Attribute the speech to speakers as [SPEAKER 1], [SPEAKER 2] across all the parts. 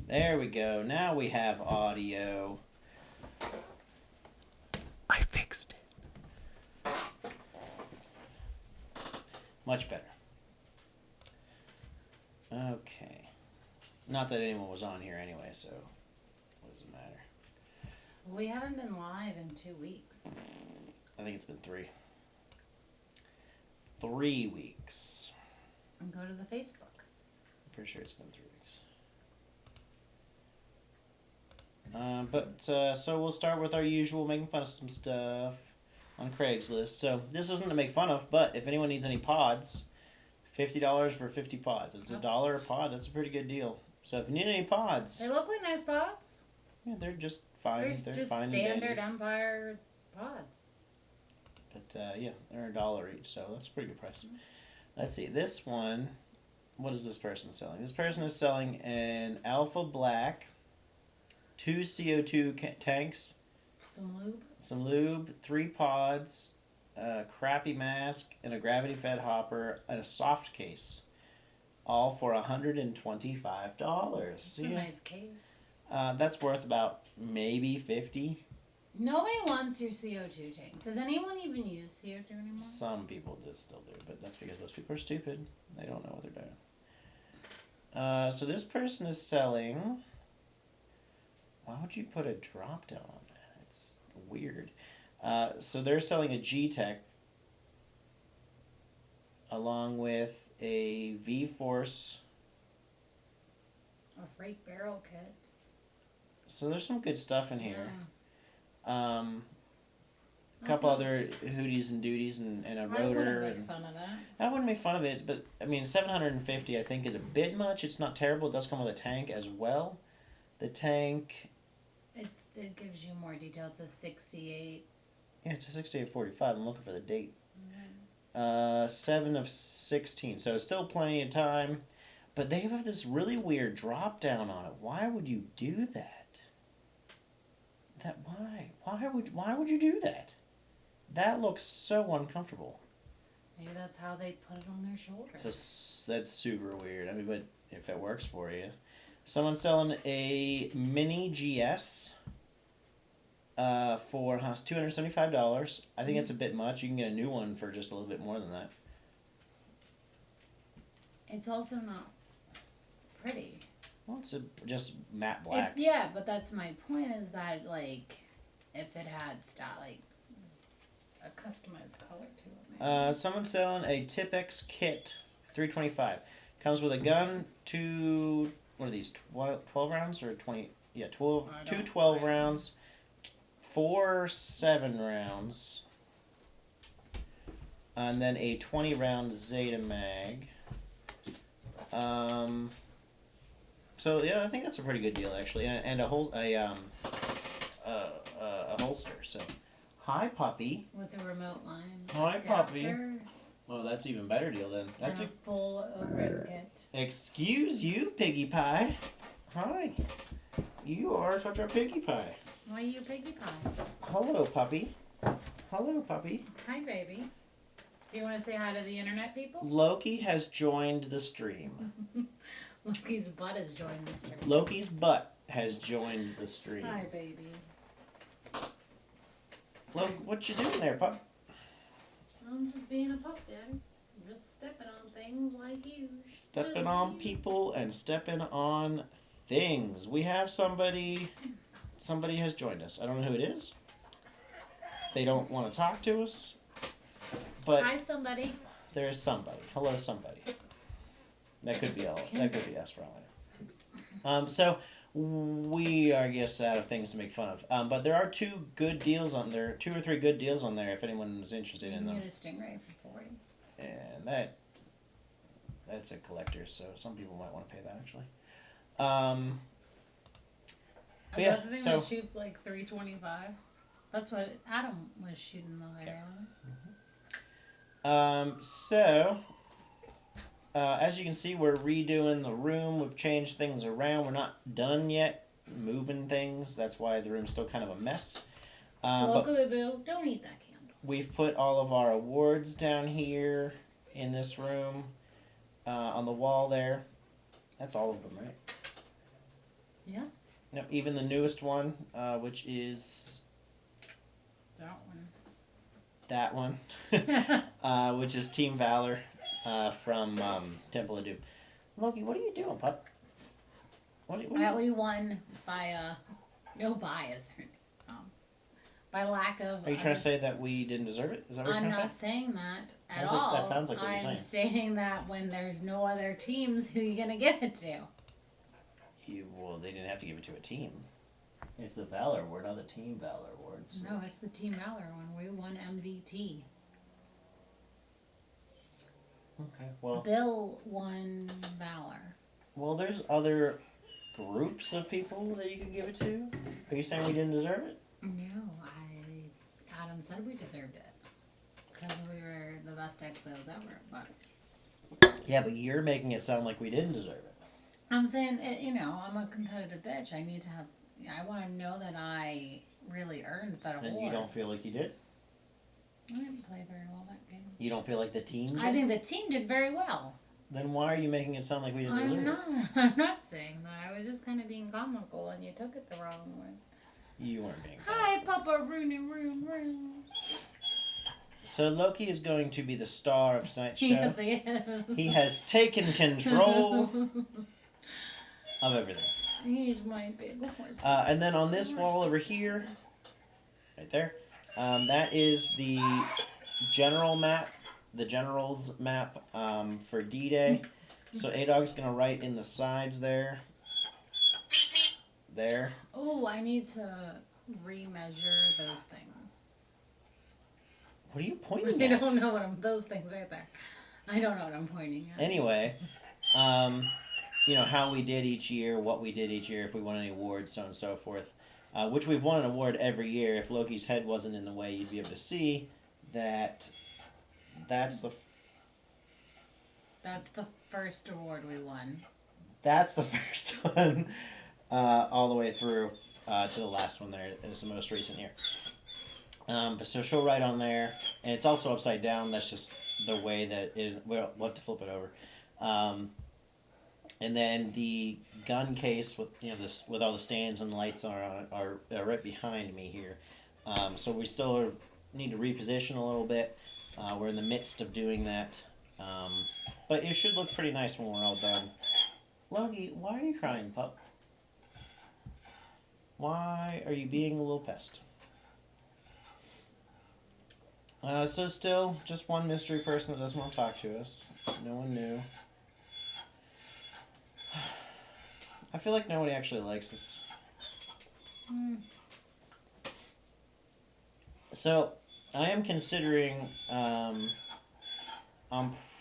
[SPEAKER 1] There we go. Now we have audio. I fixed it. Much better. Okay. Not that anyone was on here anyway, so what does it matter?
[SPEAKER 2] We haven't been live in 2 weeks.
[SPEAKER 1] I think it's been 3. 3 weeks.
[SPEAKER 2] And go to the Facebook.
[SPEAKER 1] I'm pretty sure it's been 3 weeks. So we'll start with our usual making fun of some stuff on Craigslist. So this isn't to make fun of, but if anyone needs any pods, $50 for 50 pods. It's $1 a pod. That's a pretty good deal. So if you need any pods,
[SPEAKER 2] They look like nice pods.
[SPEAKER 1] yeah, they're just fine.
[SPEAKER 2] They're just
[SPEAKER 1] fine
[SPEAKER 2] standard Empire pods.
[SPEAKER 1] But yeah, they're $1 each, so that's a pretty good price. Let's see, this one. What is this person selling? This person is selling an Alpha Black, 2 CO2 tanks,
[SPEAKER 2] Some lube,
[SPEAKER 1] 3 pods, a crappy mask, and a gravity-fed hopper, and a soft case, all for $125.
[SPEAKER 2] It's a nice case.
[SPEAKER 1] That's worth about maybe 50.
[SPEAKER 2] Nobody wants your CO2 tanks. Does anyone even use CO2 anymore?
[SPEAKER 1] Some people just still do, but that's because those people are stupid. They don't know what they're doing. So this person is selling. Why would you put a drop down on that? It's weird. So they're selling a G-Tech along with a V-Force.
[SPEAKER 2] A freight barrel kit.
[SPEAKER 1] So there's some good stuff in here.
[SPEAKER 2] Yeah.
[SPEAKER 1] A couple other hooties and duties and a rotor.
[SPEAKER 2] I wouldn't make fun of that.
[SPEAKER 1] I wouldn't make fun of it, but I mean, $750 I think is a bit much. It's not terrible. It does come with a tank as well. The tank.
[SPEAKER 2] It gives you more detail. It's a 68.
[SPEAKER 1] Yeah, it's a 6845. I'm looking for the date. 7 of 16. So still plenty of time. But they have this really weird drop down on it. Why would you do that? Why? Why would you do that? That looks so uncomfortable.
[SPEAKER 2] Maybe that's how they put it on their shoulders.
[SPEAKER 1] That's super weird. I mean, but if it works for you. Someone's selling a Mini GS for $275. I think it's a bit much. You can get a new one for just a little bit more than that.
[SPEAKER 2] It's also not pretty.
[SPEAKER 1] Well, it's just matte black.
[SPEAKER 2] Yeah, but that's my point is that, like, if it had like a customized color to it. Maybe.
[SPEAKER 1] Someone's selling a Tipex kit, $325. Comes with a gun, what are these, 12 rounds or 20? Yeah, 12, 12 rounds, 4 7 rounds, and then a 20 round Zeta mag. So yeah, I think that's a pretty good deal actually, and a holster. So, hi puppy.
[SPEAKER 2] With a remote line.
[SPEAKER 1] Hi
[SPEAKER 2] adapter,
[SPEAKER 1] puppy. Well, that's even better deal then. That's
[SPEAKER 2] and a full overhead kit.
[SPEAKER 1] Excuse you, Piggy Pie. Hi. You are such a piggy pie.
[SPEAKER 2] Why are you a piggy pie?
[SPEAKER 1] Hello, puppy. Hello, puppy.
[SPEAKER 2] Hi, baby. Do you want to say hi to the internet people?
[SPEAKER 1] Loki has joined the stream.
[SPEAKER 2] Loki's butt has joined the stream.
[SPEAKER 1] Loki's butt has joined the stream.
[SPEAKER 2] Hi, baby.
[SPEAKER 1] Loki, what you doing there, pup?
[SPEAKER 2] I'm just being a pup, Daddy. I'm just stepping on things like you.
[SPEAKER 1] Stepping on people and stepping on things. We have somebody has joined us. I don't know who it is. They don't want to talk to us. But
[SPEAKER 2] hi, somebody.
[SPEAKER 1] There is somebody. Hello, somebody. That could be That could be us for all I know. So we are, I guess, out of things to make fun of. But there are 2 good deals on there. 2 or 3 good deals on there. If anyone is interested in them.
[SPEAKER 2] You get a Stingray for 40.
[SPEAKER 1] And that's a collector, so some people might want to pay that actually.
[SPEAKER 2] Yeah, the thing that shoots like 325. That's what Adam was shooting the other day.
[SPEAKER 1] As you can see, we're redoing the room. We've changed things around. We're not done yet moving things. That's why the room's still kind of a mess.
[SPEAKER 2] Boo, don't eat that candle.
[SPEAKER 1] We've put all of our awards down here in this room on the wall there. That's all of them, right?
[SPEAKER 2] Yeah.
[SPEAKER 1] Yep, even the newest one, which is
[SPEAKER 2] That one.
[SPEAKER 1] that one, which is Team Valor from Temple of Doom. Loki, what are you doing, pup?
[SPEAKER 2] We won by no bias. By lack of.
[SPEAKER 1] Are you trying to say that we didn't deserve it? Is that what
[SPEAKER 2] I'm
[SPEAKER 1] you're trying
[SPEAKER 2] not
[SPEAKER 1] to say?
[SPEAKER 2] saying that at
[SPEAKER 1] Sounds like-
[SPEAKER 2] all.
[SPEAKER 1] that sounds like what you're
[SPEAKER 2] I'm
[SPEAKER 1] saying.
[SPEAKER 2] stating that when there's no other teams, who you gonna give it to?
[SPEAKER 1] Well, they didn't have to give it to a team. It's the Valor Award, not the Team Valor Award. So.
[SPEAKER 2] No, it's the Team Valor one. We won MVT.
[SPEAKER 1] Okay, well.
[SPEAKER 2] Bill won Valor.
[SPEAKER 1] Well, there's other groups of people that you could give it to. Are you saying we didn't deserve it?
[SPEAKER 2] No, Adam said we deserved it because we were the best exos ever. But
[SPEAKER 1] Yeah, but you're making it sound like we didn't deserve it.
[SPEAKER 2] I'm saying, I'm a competitive bitch. I need to have. I want to know that I really earned that award.
[SPEAKER 1] And you don't feel like you did?
[SPEAKER 2] I didn't play very well that game.
[SPEAKER 1] You don't feel like the team did?
[SPEAKER 2] I think the team did very well.
[SPEAKER 1] Then why are you making it sound like we didn't deserve it?
[SPEAKER 2] I'm not saying that. I was just kind of being comical, and you took it the wrong way.
[SPEAKER 1] You weren't being
[SPEAKER 2] Hi,
[SPEAKER 1] comical.
[SPEAKER 2] Papa Rooney Room.
[SPEAKER 1] So Loki is going to be the star of tonight's show.
[SPEAKER 2] Yes, he is.
[SPEAKER 1] He has taken control of everything.
[SPEAKER 2] He's my big horse.
[SPEAKER 1] And then on this wall over here, right there, that is the general map, the general's map for D-Day. So A-Dog's going to write in the sides there. There.
[SPEAKER 2] Oh, I need to remeasure those things.
[SPEAKER 1] What are you pointing
[SPEAKER 2] I
[SPEAKER 1] at?
[SPEAKER 2] don't know those things right there. I don't know what I'm pointing at.
[SPEAKER 1] Anyway, how we did each year, what we did each year, if we won any awards, so on and so forth. Which we've won an award every year. If Loki's head wasn't in the way, you'd be able to see that that's the
[SPEAKER 2] first award we won.
[SPEAKER 1] That's the first one, all the way through to the last one there. It's the most recent year. But so she'll write on there, and it's also upside down. That's just the way that it. We'll have to flip it over. And then the gun case with with all the stands and lights are right behind me here. So we still need to reposition a little bit. We're in the midst of doing that, but it should look pretty nice when we're all done. Logie, why are you crying, pup? Why are you being a little pest? So still, just one mystery person that doesn't want to talk to us. No one knew. I feel like nobody actually likes us. So, I am considering, I'm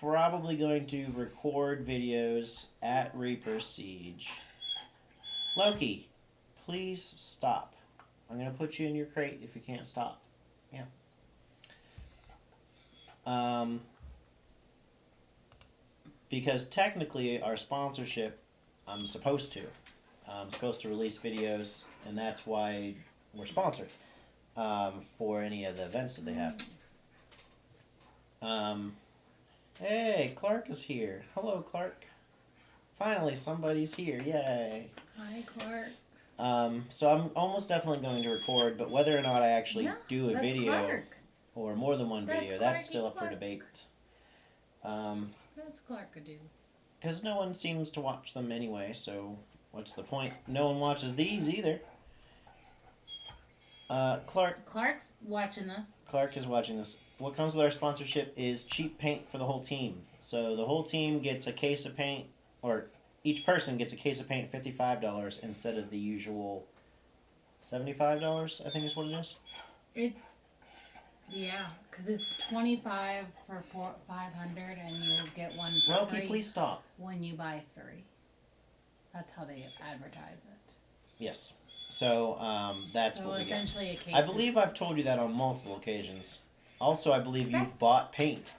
[SPEAKER 1] probably going to record videos at Reaper Siege. Loki, please stop. I'm going to put you in your crate if you can't stop. Yeah. Because technically our sponsorship, I'm supposed to release videos, and that's why we're sponsored for any of the events that they have. Hey, Clark is here. Hello, Clark. Finally, somebody's here. Yay.
[SPEAKER 2] Hi, Clark.
[SPEAKER 1] So I'm almost definitely going to record, but whether or not I actually do a video
[SPEAKER 2] Clark.
[SPEAKER 1] or more than one video, that's still up for
[SPEAKER 2] Clark.
[SPEAKER 1] debate.
[SPEAKER 2] That's Clark could do.
[SPEAKER 1] Because no one seems to watch them anyway, so what's the point? No one watches these either.
[SPEAKER 2] Clark's watching this.
[SPEAKER 1] Clark is watching this. What comes with our sponsorship is cheap paint for the whole team. So the whole team gets a case of paint, or each person gets a case of paint, $55 instead of the usual $75, I think is what it is.
[SPEAKER 2] Because it's $25 for 500, and you'll get one for
[SPEAKER 1] Loki,
[SPEAKER 2] free
[SPEAKER 1] please stop.
[SPEAKER 2] when you buy 3. That's how they advertise it.
[SPEAKER 1] Yes. So that's
[SPEAKER 2] so
[SPEAKER 1] what we get.
[SPEAKER 2] essentially a case.
[SPEAKER 1] I believe I've told you that on multiple occasions. Also, I believe you've bought paint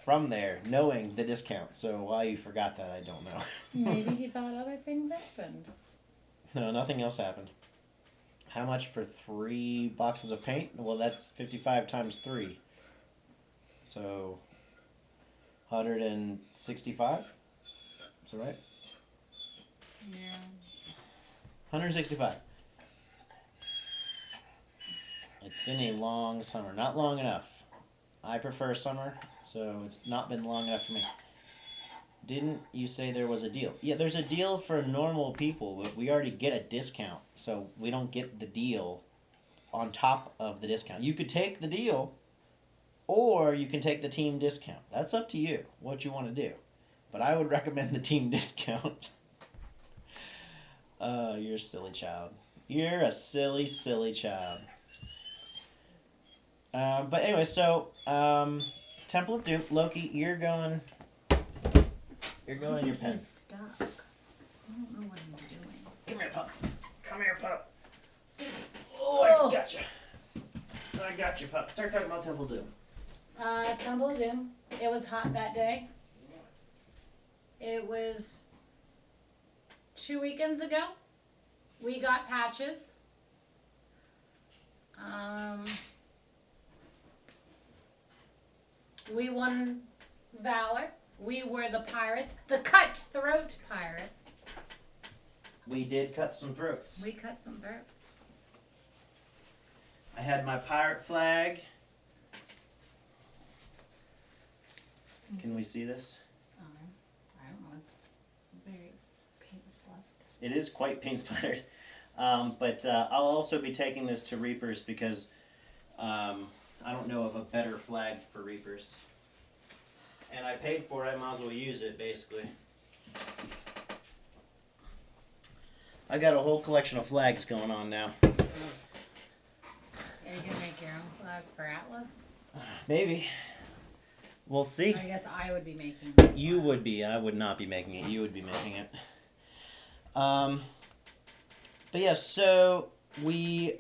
[SPEAKER 1] from there, knowing the discount. So why you forgot that, I don't know.
[SPEAKER 2] Maybe he thought other things happened.
[SPEAKER 1] No, nothing else happened. How much for 3 boxes of paint? Well, that's 55 times 3. So, 165? Is that right?
[SPEAKER 2] Yeah.
[SPEAKER 1] 165. It's been a long summer. Not long enough. I prefer summer, so it's not been long enough for me. Didn't you say there was a deal? Yeah, there's a deal for normal people, but we already get a discount, so we don't get the deal on top of the discount. You could take the deal, or you can take the team discount. That's up to you, what you want to do. But I would recommend the team discount. You're a silly child. You're a silly, silly child. But anyway, so Temple of Doom, Loki, you're going. You're going in your pen.
[SPEAKER 2] He's stuck. I don't know what he's doing.
[SPEAKER 1] Come here, pup. Come here, pup. Oh, I gotcha. I got you, pup. Start talking about Temple of Doom.
[SPEAKER 2] Temple of Doom. It was hot that day. It was 2 weekends ago. We got patches. We won Valor. We were the pirates. The cutthroat pirates.
[SPEAKER 1] We did cut some throats.
[SPEAKER 2] We cut some throats.
[SPEAKER 1] I had my pirate flag. Can we see this?
[SPEAKER 2] I don't know. Very paint splattered.
[SPEAKER 1] It is quite paint splattered. But I'll also be taking this to Reapers because I don't know of a better flag for Reapers. And I paid for it, I might as well use it, basically. I got a whole collection of flags going on now.
[SPEAKER 2] Are you gonna make your own flag for Atlas?
[SPEAKER 1] Maybe. We'll see.
[SPEAKER 2] I guess I would be making it.
[SPEAKER 1] You would be. I would not be making it. You would be making it. But yeah, so we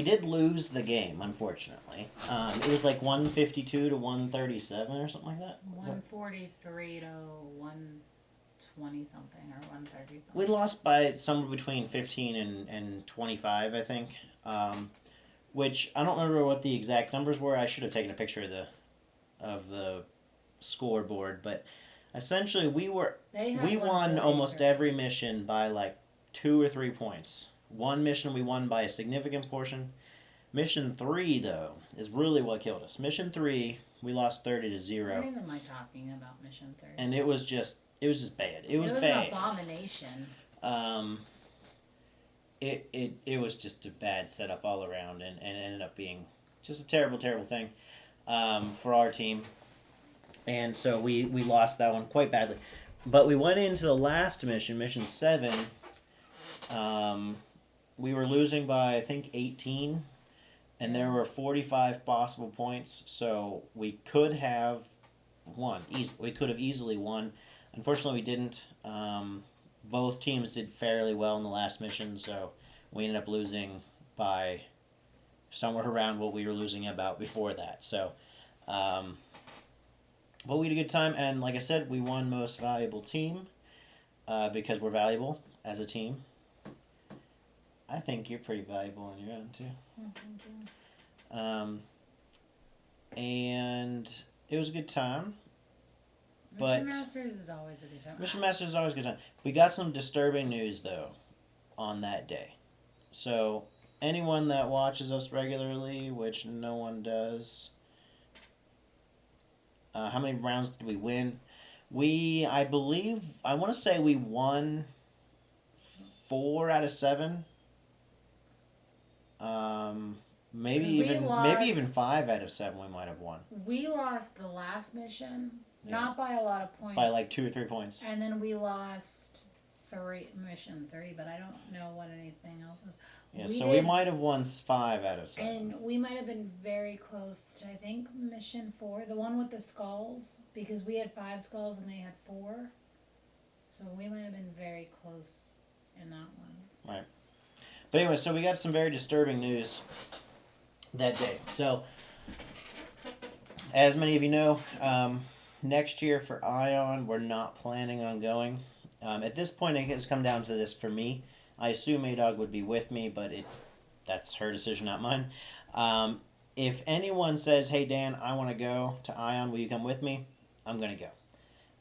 [SPEAKER 1] did lose the game, unfortunately. It was like 152 to 137 or something like that.
[SPEAKER 2] 143 to 120 something or 130 something.
[SPEAKER 1] We lost by somewhere between 15 and 25, I think. Which I don't remember what the exact numbers were. I should have taken a picture of the scoreboard, but essentially we won almost every mission by like 2 or 3 points. One mission we won by a significant portion. Mission 3 though is really what killed us. Mission 3 we lost 30 to 0.
[SPEAKER 2] I don't even like talking about Mission 3.
[SPEAKER 1] And it was just bad. It was bad.
[SPEAKER 2] An abomination.
[SPEAKER 1] It was just a bad setup all around, and ended up being just a terrible thing for our team. And so we lost that one quite badly. But we went into the last mission, Mission 7. We were losing by, I think, 18. And there were 45 possible points. So we could have won. We could have easily won. Unfortunately, we didn't. Both teams did fairly well in the last mission. So we ended up losing by somewhere around what we were losing about before that. So... but we had a good time, and like I said, we won most valuable team because we're valuable as a team. I think you're pretty valuable on your own too.
[SPEAKER 2] Thank you.
[SPEAKER 1] And it was a good time.
[SPEAKER 2] Mission Masters is always a good time.
[SPEAKER 1] Mission Masters is always a good time. We got some disturbing news though on that day. So anyone that watches us regularly, which no one does. How many rounds did we win? I want to say we won 4 out of 7. Maybe even 5 out of 7 we might have won.
[SPEAKER 2] We lost the last mission, not by a lot of points.
[SPEAKER 1] By like 2 or 3 points.
[SPEAKER 2] And then we lost mission 3, but I don't know what anything else was.
[SPEAKER 1] Yeah, we might have won 5 out of 7.
[SPEAKER 2] And we might have been very close to, I think, mission 4, the one with the skulls, because we had 5 skulls and they had 4. So we might have been very close in that one.
[SPEAKER 1] Right. But anyway, so we got some very disturbing news that day. So, as many of you know, next year for Ion, we're not planning on going. At this point, it has come down to this for me. I assume A-Dog would be with me, but that's her decision, not mine. If anyone says, hey, Dan, I want to go to Ion, will you come with me? I'm going to go.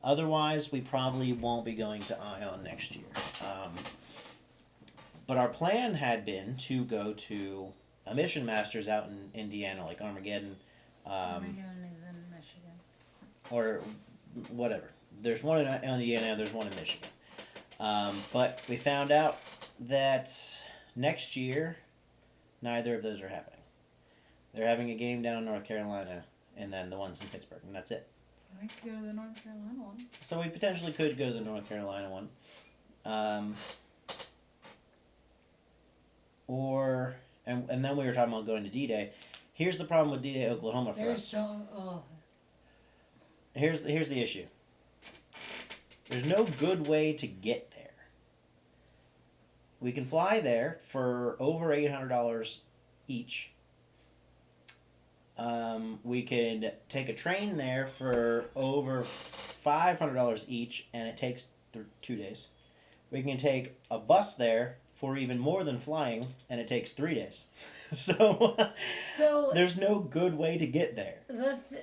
[SPEAKER 1] Otherwise, we probably won't be going to Ion next year. But our plan had been to go to a Mission Masters out in Indiana, like Armageddon,
[SPEAKER 2] Armageddon is in Michigan.
[SPEAKER 1] or whatever. There's one in Indiana, there's one in Michigan. But we found out that next year, neither of those are happening. They're having a game down in North Carolina, and then the ones in Pittsburgh, and that's it.
[SPEAKER 2] I could go to the North Carolina one.
[SPEAKER 1] So we potentially could go to the North Carolina one. And then we were talking about going to D-Day. Here's the problem with D-Day Oklahoma for us. Here's the issue. There's no good way to get there. We can fly there for over $800 each. We could take a train there for over $500 each, and it takes 2 days. We can take a bus there for even more than flying, and it takes 3 days. So there's no good way to get there.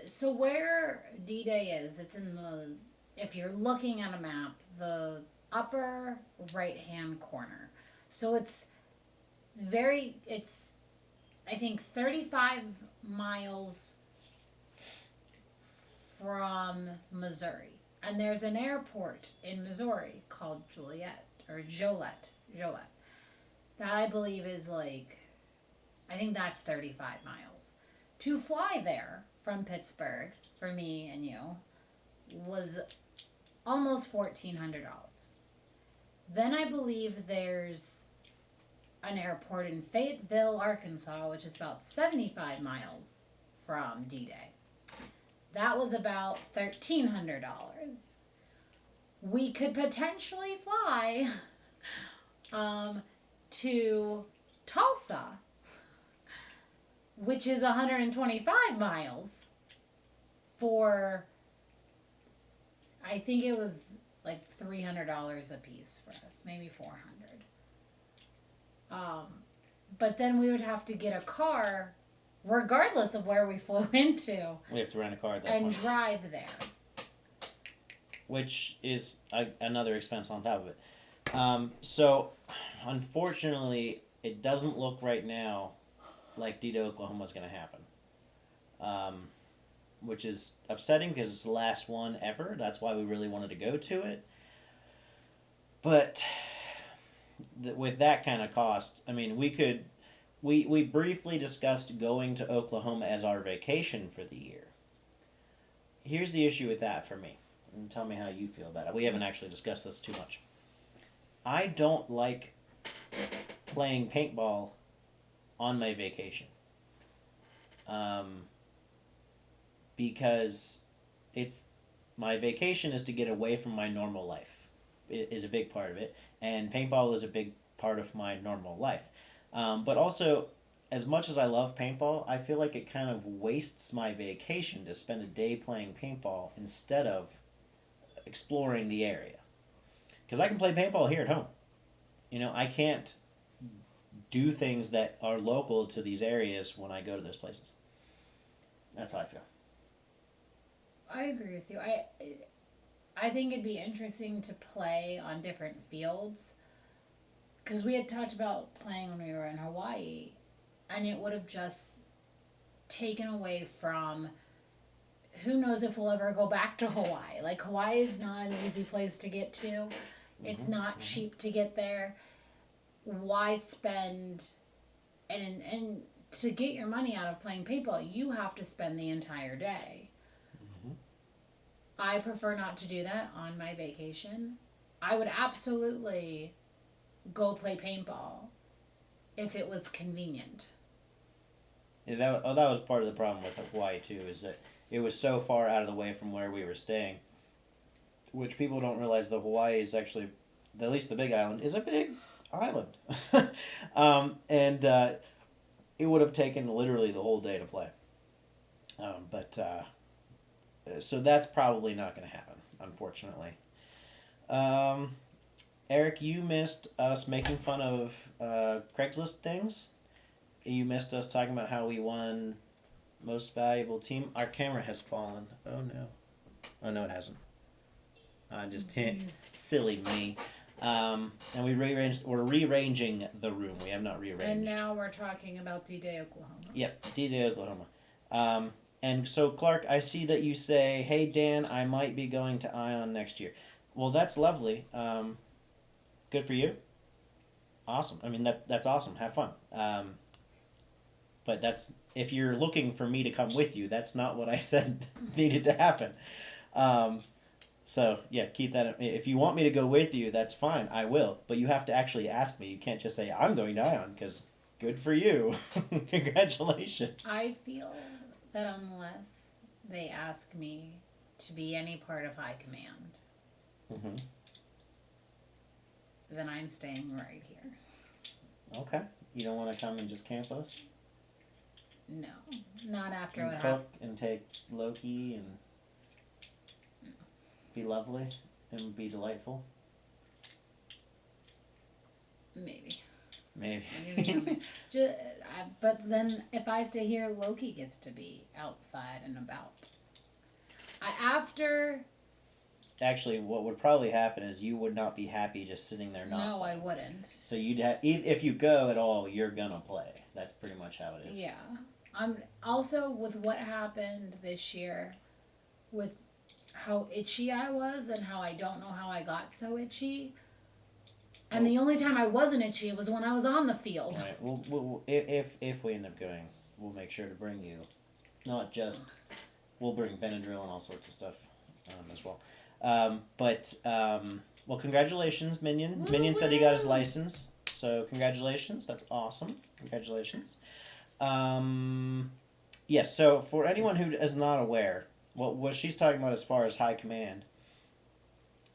[SPEAKER 2] So where D-Day is, it's in the, if you're looking at a map, the upper right-hand corner. So it's I think 35 miles from Missouri. And there's an airport in Missouri called Joliet. That I believe is like, I think that's 35 miles. To fly there from Pittsburgh, for me and you, was almost $1,400. Then I believe there's an airport in Fayetteville, Arkansas, which is about 75 miles from D-Day. That was about $1,300. We could potentially fly to Tulsa, which is 125 miles, for, I think it was like $300 a piece for us, maybe $400. But then we would have to get a car, regardless of where we flew into.
[SPEAKER 1] We have to rent a car at that
[SPEAKER 2] and
[SPEAKER 1] point.
[SPEAKER 2] Drive there.
[SPEAKER 1] Which is another expense on top of it. So, unfortunately, it doesn't look right now like D-Day Oklahoma is going to happen. Which is upsetting because it's the last one ever. That's why we really wanted to go to it. But with that kind of cost, I mean, we briefly discussed going to Oklahoma as our vacation for the year. Here's the issue with that for me. And tell me how you feel about it. We haven't actually discussed this too much. I don't like playing paintball on my vacation. Because my vacation is to get away from my normal life. It is a big part of it. And paintball is a big part of my normal life. But also, as much as I love paintball, I feel like it kind of wastes my vacation to spend a day playing paintball instead of exploring the area. Because I can play paintball here at home. You know, I can't do things that are local to these areas when I go to those places. That's how I feel.
[SPEAKER 2] I agree with you. I think it'd be interesting to play on different fields. Because we had talked about playing when we were in Hawaii. And it would have just taken away from, who knows if we'll ever go back to Hawaii. Like, Hawaii is not an easy place to get to. It's not cheap to get there. Why spend, and to get your money out of playing paintball, you have to spend the entire day. I prefer not to do that on my vacation. I would absolutely go play paintball if it was convenient.
[SPEAKER 1] Yeah, that was part of the problem with Hawaii too, is that it was so far out of the way from where we were staying, which people don't realize that Hawaii is actually, at least the Big Island, is a big island. And it would have taken literally the whole day to play. So that's probably not going to happen, unfortunately. Eric, you missed us making fun of Craigslist things. You missed us talking about how we won most valuable team. Our camera has fallen. Oh no. Oh no, it hasn't. Silly me. And we're rearranging the room. We have not rearranged.
[SPEAKER 2] And now we're talking about D-Day, Oklahoma.
[SPEAKER 1] Yep, D-Day, Oklahoma. And so, Clark, I see that you say, hey, Dan, I might be going to Ion next year. Well, that's lovely. Good for you. Awesome. I mean, that's awesome. Have fun. But that's, if you're looking for me to come with you, that's not what I said needed to happen. So, yeah, keep that. If you want me to go with you, that's fine. I will. But you have to actually ask me. You can't just say, I'm going to Ion, because good for you. Congratulations.
[SPEAKER 2] I feel that unless they ask me to be any part of high command,
[SPEAKER 1] Mm-hmm.
[SPEAKER 2] then I'm staying right here.
[SPEAKER 1] Okay. You don't want to come and just camp us?
[SPEAKER 2] No, not after
[SPEAKER 1] And
[SPEAKER 2] what
[SPEAKER 1] cook
[SPEAKER 2] happened.
[SPEAKER 1] and take Loki and be lovely and be delightful?
[SPEAKER 2] Maybe.
[SPEAKER 1] Maybe.
[SPEAKER 2] But then if I stay here, Loki gets to be outside and about.
[SPEAKER 1] Actually, what would probably happen is you would not be happy just sitting there not
[SPEAKER 2] No,
[SPEAKER 1] playing.
[SPEAKER 2] I wouldn't.
[SPEAKER 1] So you'd have, if you go at all, you're gonna play. That's pretty much how it is.
[SPEAKER 2] Yeah. I'm also with what happened this year, with how itchy I was and how I don't know how I got so itchy. And the only time I wasn't itchy was when I was on the field.
[SPEAKER 1] Right. If we end up going, we'll make sure to bring you, not just, we'll bring Benadryl and all sorts of stuff as well. Well, congratulations, Minion.
[SPEAKER 2] Woo-woo!
[SPEAKER 1] Minion said he got his license, so congratulations. That's awesome. Congratulations. Yes. So for anyone who is not aware, what she's talking about as far as high command,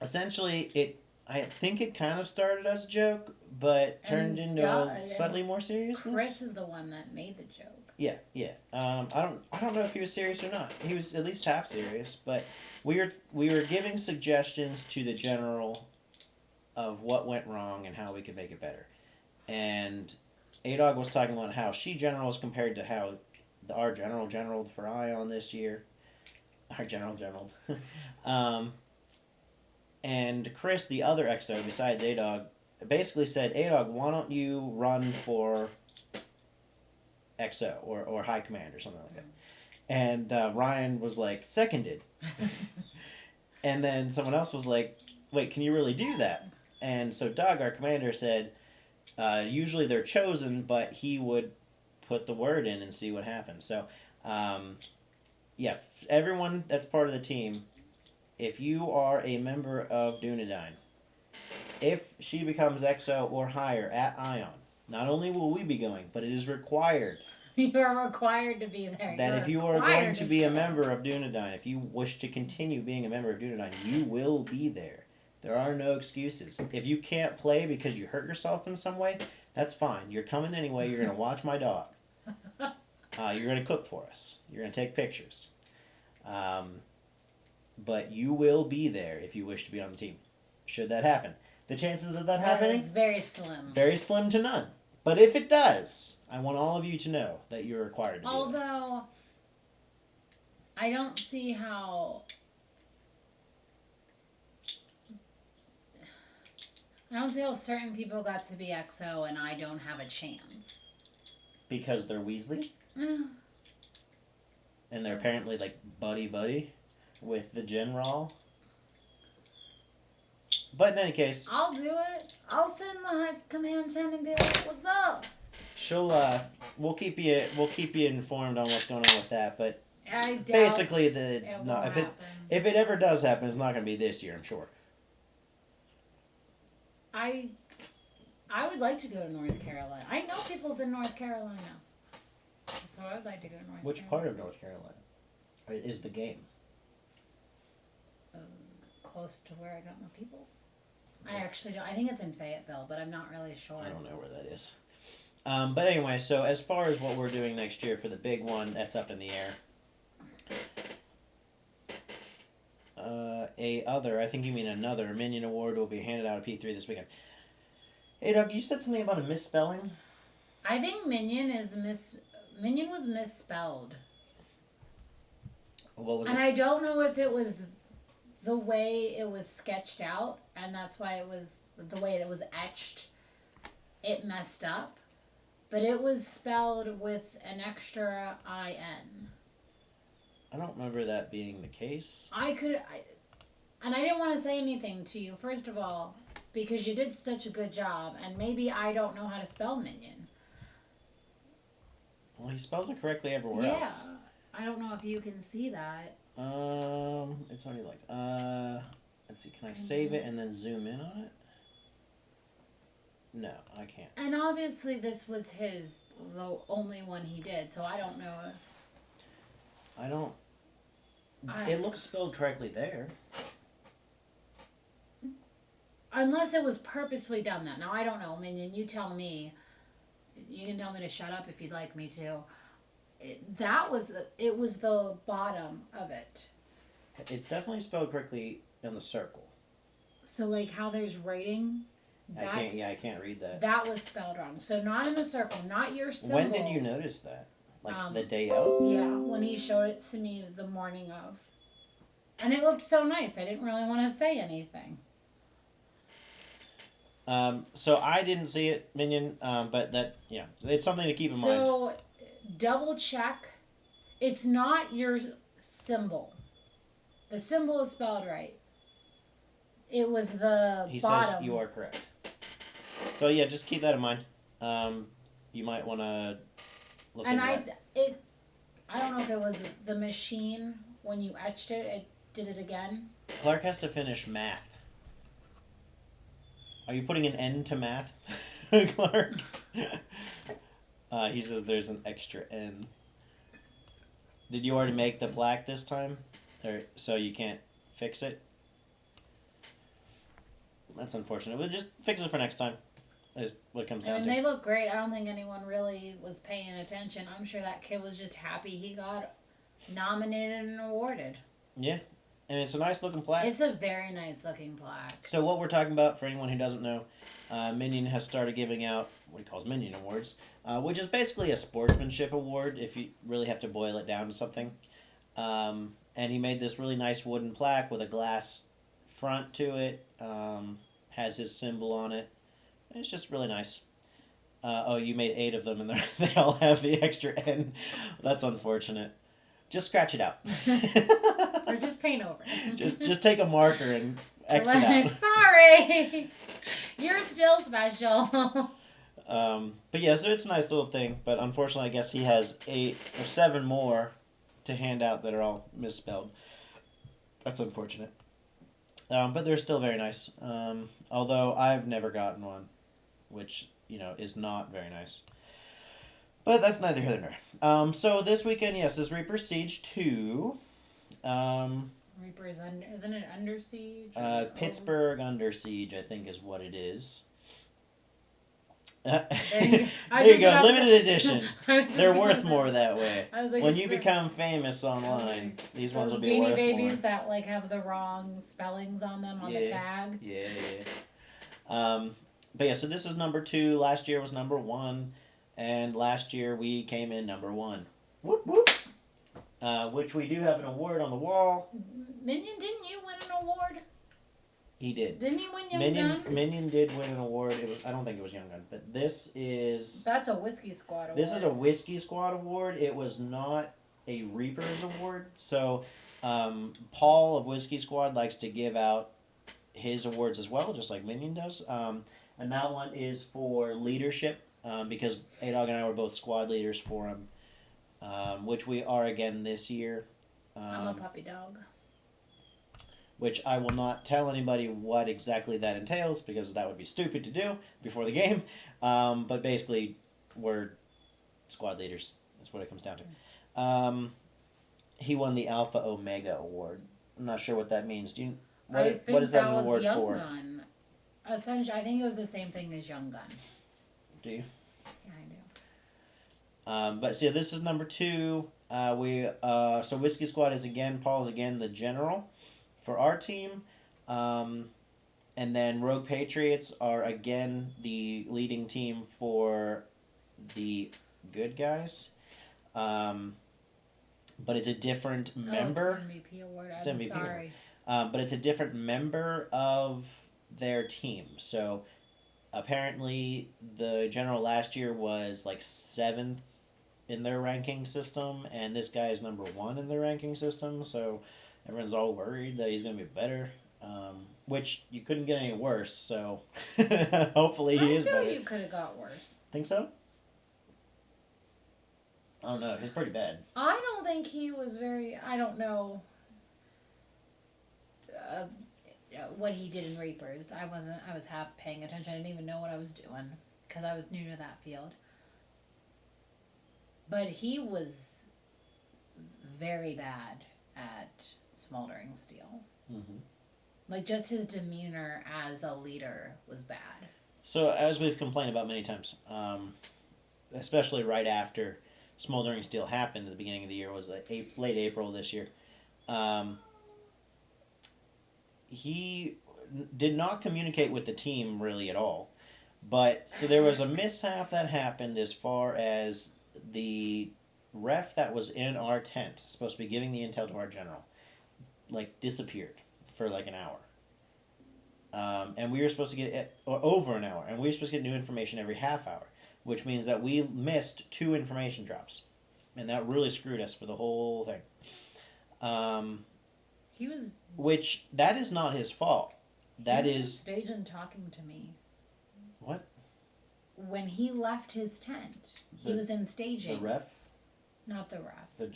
[SPEAKER 1] essentially I think it kind of started as a joke, but turned into slightly more seriousness.
[SPEAKER 2] Chris is the one that made the joke.
[SPEAKER 1] Yeah. I don't know if he was serious or not. He was at least half serious, but we were giving suggestions to the general of what went wrong and how we could make it better. And A-Dog was talking about how she general was compared to how our general for Ion this year. Our general. And Chris, the other XO besides A-Dog, basically said, A-Dog, why don't you run for XO or High Command or something like that. And Ryan was like, seconded. And then someone else was like, wait, can you really do that? And so Doug, our commander, said, usually they're chosen, but he would put the word in and see what happens. So, everyone that's part of the team, if you are a member of Dunedain, if she becomes XO or higher at Ion, not only will we be going, but it is required.
[SPEAKER 2] You're required to be there.
[SPEAKER 1] That if you are going to be a member of Dunedain, if you wish to continue being a member of Dunedain, you will be there. There are no excuses. If you can't play because you hurt yourself in some way, that's fine. You're coming anyway. You're going to watch my dog. You're going to cook for us. You're going to take pictures. But you will be there if you wish to be on the team. Should that happen. The chances of that happening?
[SPEAKER 2] Is very slim.
[SPEAKER 1] Very slim to none. But if it does, I want all of you to know that you're required to be there.
[SPEAKER 2] Although, I don't see how... I don't see how certain people got to be XO and I don't have a chance.
[SPEAKER 1] Because they're Weasley? And they're apparently like buddy with the general. But in any case,
[SPEAKER 2] I'll do it. I'll send the High Command 10 and be like, what's up?
[SPEAKER 1] we'll keep you informed on what's going on with that, but
[SPEAKER 2] I doubt
[SPEAKER 1] basically
[SPEAKER 2] it
[SPEAKER 1] not,
[SPEAKER 2] won't happen.
[SPEAKER 1] if it ever does happen, it's not going to be this year, I'm sure.
[SPEAKER 2] I would like to go to North Carolina. I know people's in North Carolina. So I would like to go to North
[SPEAKER 1] Which
[SPEAKER 2] Carolina.
[SPEAKER 1] part of North Carolina is the game?
[SPEAKER 2] Close to where I got my peoples. I actually don't. I think it's in Fayetteville, but I'm not really sure.
[SPEAKER 1] I don't know where that is. But anyway, so as far as what we're doing next year for the big one, that's up in the air. I think you mean another Minion Award will be handed out at P3 this weekend. Hey, Doug, you said something about a misspelling?
[SPEAKER 2] I think Minion was misspelled.
[SPEAKER 1] What was
[SPEAKER 2] And
[SPEAKER 1] it?
[SPEAKER 2] I don't know if it was the way it was sketched out, and that's why it was the way it was etched. It messed up, but it was spelled with an extra IN.
[SPEAKER 1] I don't remember that being the case.
[SPEAKER 2] And I didn't want to say anything to you, first of all, because you did such a good job, and maybe I don't know how to spell minion.
[SPEAKER 1] Well, he spells it correctly everywhere
[SPEAKER 2] Yeah.
[SPEAKER 1] else.
[SPEAKER 2] I don't know if you can see that.
[SPEAKER 1] It's already like, let's see, can I save it and then zoom in on it? No, I can't.
[SPEAKER 2] And obviously this was the only one he did, so I don't know if...
[SPEAKER 1] I don't, it looks spelled correctly there.
[SPEAKER 2] Unless it was purposely done that. Now, I don't know, Minion, you tell me. You can tell me to shut up if you'd like me to. It was the bottom of it.
[SPEAKER 1] It's definitely spelled correctly in the circle.
[SPEAKER 2] So, like, how there's writing...
[SPEAKER 1] I can't read that.
[SPEAKER 2] That was spelled wrong. So, not in the circle, not your symbol.
[SPEAKER 1] When did you notice that? Like, the day of?
[SPEAKER 2] Yeah, when he showed it to me the morning of. And it looked so nice. I didn't really want to say anything.
[SPEAKER 1] So I didn't see it, Minion, but that, yeah, it's something to keep in mind.
[SPEAKER 2] So, double check. It's not your symbol. The symbol is spelled right. It was the
[SPEAKER 1] He
[SPEAKER 2] bottom.
[SPEAKER 1] says you are correct. So yeah, just keep that in mind. You might want to look into that.
[SPEAKER 2] I don't know if it was the machine when you etched it. It did it again.
[SPEAKER 1] Clark has to finish math. Are you putting an N to math, Clark? He says there's an extra N. Did you already make the plaque this time? Or so you can't fix it? That's unfortunate. We'll just fix it for next time. Is what it comes down
[SPEAKER 2] And
[SPEAKER 1] to.
[SPEAKER 2] they look great. I don't think anyone really was paying attention. I'm sure that kid was just happy he got nominated and awarded.
[SPEAKER 1] Yeah. And it's a nice looking plaque.
[SPEAKER 2] It's a very nice looking plaque.
[SPEAKER 1] So what we're talking about, for anyone who doesn't know, Minion has started giving out what he calls Minion Awards, which is basically a sportsmanship award if you really have to boil it down to something. And he made this really nice wooden plaque with a glass front to it, has his symbol on it. It's just really nice. You made 8 of them and they all have the extra N. That's unfortunate. Just scratch it out.
[SPEAKER 2] Or just paint over it.
[SPEAKER 1] just take a marker and X it out.
[SPEAKER 2] Sorry! You're still special.
[SPEAKER 1] But yeah, so it's a nice little thing. But unfortunately, I guess he has 8 or 7 more to hand out that are all misspelled. That's unfortunate. But they're still very nice. Although I've never gotten one, which, is not very nice. But that's neither here nor there. So this weekend, yes, is Reaper Siege 2.
[SPEAKER 2] Reaper isn't it Under Siege?
[SPEAKER 1] Pittsburgh Under Siege, I think, is what it is.
[SPEAKER 2] There
[SPEAKER 1] There you go, limited edition. They're worth more that way.
[SPEAKER 2] I was like,
[SPEAKER 1] When you become famous online, these ones will be
[SPEAKER 2] Beanie
[SPEAKER 1] worth
[SPEAKER 2] Babies
[SPEAKER 1] more.
[SPEAKER 2] that have the wrong spellings on them on the tag.
[SPEAKER 1] Yeah. But yeah, so this is number 2. Last year was number 1. And last year we came in number 1. Whoop, whoop. Which we do have an award on the wall.
[SPEAKER 2] Minion, didn't you win an award?
[SPEAKER 1] He did.
[SPEAKER 2] Didn't you win Young Gun?
[SPEAKER 1] Minion did win an award. I don't think it was Young Gun, but this is...
[SPEAKER 2] That's a Whiskey Squad award.
[SPEAKER 1] This is a Whiskey Squad award. It was not a Reapers award. So Paul of Whiskey Squad likes to give out his awards as well, just like Minion does. And that one is for leadership, because A-Dog and I were both squad leaders for him, which we are again this year.
[SPEAKER 2] I'm a puppy dog.
[SPEAKER 1] Which I will not tell anybody what exactly that entails, because that would be stupid to do before the game. But basically, we're squad leaders. That's what it comes down to. He won the Alpha Omega Award. I'm not sure what that means. What is that an award
[SPEAKER 2] Young
[SPEAKER 1] for?
[SPEAKER 2] Gun. Essentially, I think it was the same thing as Young Gun.
[SPEAKER 1] Do you?
[SPEAKER 2] Yeah, I do.
[SPEAKER 1] But so this is number 2. So Whiskey Squad is Paul is again the general for our team. And then Rogue Patriots are again the leading team for the good guys. But it's a different member.
[SPEAKER 2] It's an MVP award.
[SPEAKER 1] It's
[SPEAKER 2] I'm
[SPEAKER 1] MVP
[SPEAKER 2] sorry.
[SPEAKER 1] but it's a different member of their team. So apparently, the general last year was like 7th in their ranking system, and this guy is number 1 in their ranking system. So everyone's all worried that he's going to be better. Which you couldn't get any worse, so hopefully he is
[SPEAKER 2] I
[SPEAKER 1] better.
[SPEAKER 2] feel you could have got worse.
[SPEAKER 1] Think so? I don't know. He's pretty bad.
[SPEAKER 2] I don't think he was very. I don't know uh, what he did in Reapers. I wasn't. I was half paying attention. I didn't even know what I was doing because I was new to that field. But he was very bad at smoldering steel.
[SPEAKER 1] Mm-hmm.
[SPEAKER 2] Like, just his demeanor as a leader was bad.
[SPEAKER 1] So, as we've complained about many times, especially right after Smoldering Steel happened at the beginning of the year, was like late April this year, he did not communicate with the team really at all. But, so there was a mishap that happened as far as the ref that was in our tent, supposed to be giving the intel to our general, like, disappeared for like an hour. And we were supposed to get over an hour, and we were supposed to get new information every half hour, which means that we missed 2 information drops, and that really screwed us for the whole thing.
[SPEAKER 2] He was.
[SPEAKER 1] Which that is not his fault. That
[SPEAKER 2] he was
[SPEAKER 1] is
[SPEAKER 2] on stage and talking to me.
[SPEAKER 1] what
[SPEAKER 2] When he left his tent, he was in staging.
[SPEAKER 1] the ref,
[SPEAKER 2] Not the ref.
[SPEAKER 1] the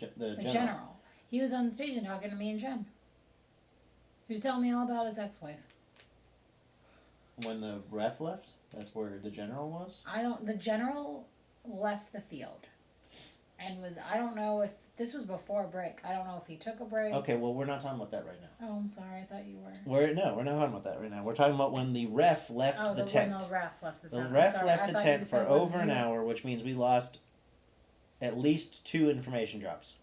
[SPEAKER 2] General. He was on stage and talking to me and Jen. He was telling me all about his ex-wife.
[SPEAKER 1] When the ref left, that's where the general was.
[SPEAKER 2] The general left the field, and was. I don't know if this was before a break. I don't know if he took a break.
[SPEAKER 1] Okay, well, we're not talking about that right now.
[SPEAKER 2] Oh, I'm sorry. I thought you were.
[SPEAKER 1] We're not talking about that right now. We're talking about when the ref left the tent.
[SPEAKER 2] When the ref left the
[SPEAKER 1] The
[SPEAKER 2] tent.
[SPEAKER 1] ref
[SPEAKER 2] Sorry,
[SPEAKER 1] left
[SPEAKER 2] I
[SPEAKER 1] the
[SPEAKER 2] thought
[SPEAKER 1] tent
[SPEAKER 2] you
[SPEAKER 1] for
[SPEAKER 2] said
[SPEAKER 1] over
[SPEAKER 2] when
[SPEAKER 1] an
[SPEAKER 2] he-
[SPEAKER 1] hour, which means we lost at least 2 information drops.